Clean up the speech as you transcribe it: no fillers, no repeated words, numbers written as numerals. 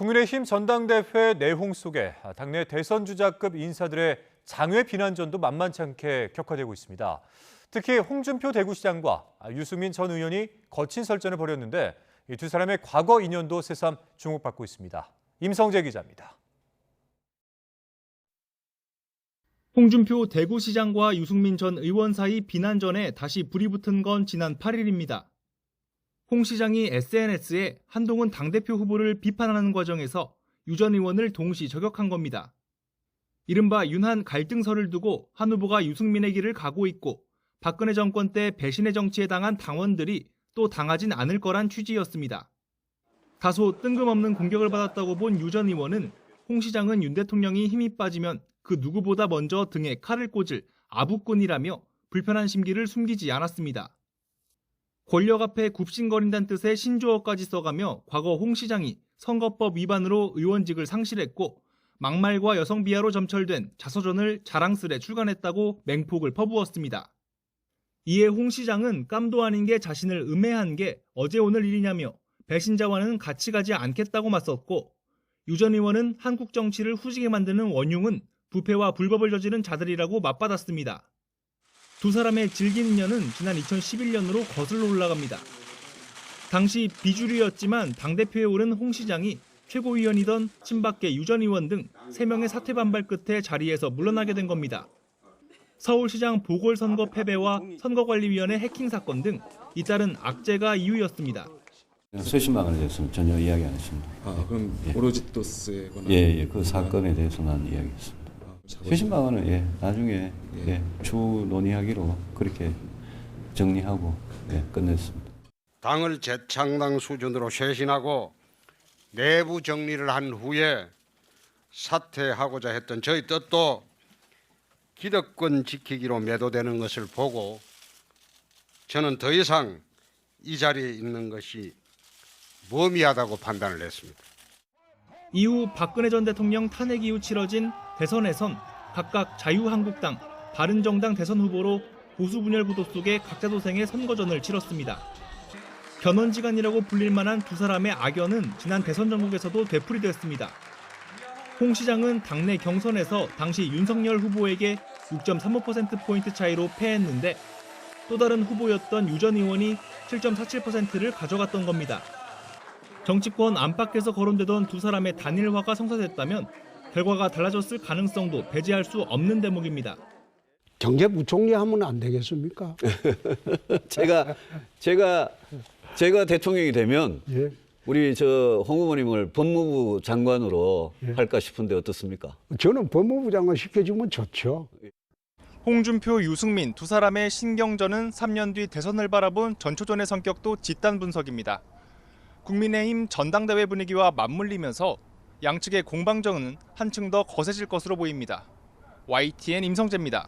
국민의힘 전당대회 내용 속에 당내 대선 주자급 인사들의 장외 비난전도 만만치 않게 격화되고 있습니다. 특히 홍준표 대구시장과 유승민 전 의원이 거친 설전을 벌였는데 이 두 사람의 과거 인연도 새삼 주목받고 있습니다. 임성재 기자입니다. 홍준표 대구시장과 유승민 전 의원 사이 비난전에 다시 불이 붙은 건 지난 8일입니다. 홍 시장이 SNS에 한동훈 당대표 후보를 비판하는 과정에서 유 전 의원을 동시 저격한 겁니다. 이른바 윤한 갈등설을 두고 한 후보가 유승민의 길을 가고 있고 박근혜 정권 때 배신의 정치에 당한 당원들이 또 당하진 않을 거란 취지였습니다. 다소 뜬금없는 공격을 받았다고 본 유 전 의원은 홍 시장은 윤 대통령이 힘이 빠지면 그 누구보다 먼저 등에 칼을 꽂을 아부꾼이라며 불편한 심기를 숨기지 않았습니다. 권력 앞에 굽신거린다는 뜻의 신조어까지 써가며 과거 홍 시장이 선거법 위반으로 의원직을 상실했고 막말과 여성 비하로 점철된 자서전을 자랑스레 출간했다고 맹폭을 퍼부었습니다. 이에 홍 시장은 깜도 아닌 게 자신을 음해한 게 어제 오늘 일이냐며 배신자와는 같이 가지 않겠다고 맞섰고 유 전 의원은 한국 정치를 후지게 만드는 원흉은 부패와 불법을 저지른 자들이라고 맞받았습니다. 두 사람의 질긴 인연은 지난 2011년으로 거슬러 올라갑니다. 당시 비주류였지만 당대표에 오른 홍 시장이 최고위원이던 친박계 유 전 의원 등 3명의 사퇴 반발 끝에 자리에서 물러나게 된 겁니다. 서울시장 보궐선거 패배와 선거관리위원회 해킹 사건 등 잇따른 악재가 이유였습니다. 수십만 원에 대해서는 전혀 이야기 안 했습니다. 그럼 오로지 또스에 관한 그 사건에 대해서는 이야기했습니다. 수십만 원은 나중에 추 논의하기로 그렇게 정리하고 끝냈습니다. 당을 재창당 수준으로 쇄신하고 내부 정리를 한 후에 사퇴하고자 했던 저희 뜻도 기득권 지키기로 매도되는 것을 보고 저는 더 이상 이 자리에 있는 것이 무의미하다고 판단을 했습니다. 이후 박근혜 전 대통령 탄핵 이후 치러진 대선에선 각각 자유한국당, 바른정당 대선 후보로 보수 분열 구도 속에 각자 도생의 선거전을 치렀습니다. 견원지간이라고 불릴 만한 두 사람의 악연은 지난 대선 전국에서도 되풀이됐습니다. 홍 시장은 당내 경선에서 당시 윤석열 후보에게 6.35%포인트 차이로 패했는데 또 다른 후보였던 유 전 의원이 7.47%를 가져갔던 겁니다. 정치권 안팎에서 거론되던 두 사람의 단일화가 성사됐다면 결과가 달라졌을 가능성도 배제할 수 없는 대목입니다. 경제부총리 하면 안 되겠습니까? 제가 대통령이 되면 우리 홍 후보님을 법무부 장관으로 할까 싶은데 어떻습니까? 저는 법무부 장관 시켜주면 좋죠. 홍준표, 유승민 두 사람의 신경전은 3년 뒤 대선을 바라본 전초전의 성격도 집단 분석입니다. 국민의힘 전당대회 분위기와 맞물리면서 양측의 공방전은 한층 더 거세질 것으로 보입니다. YTN 임성재입니다.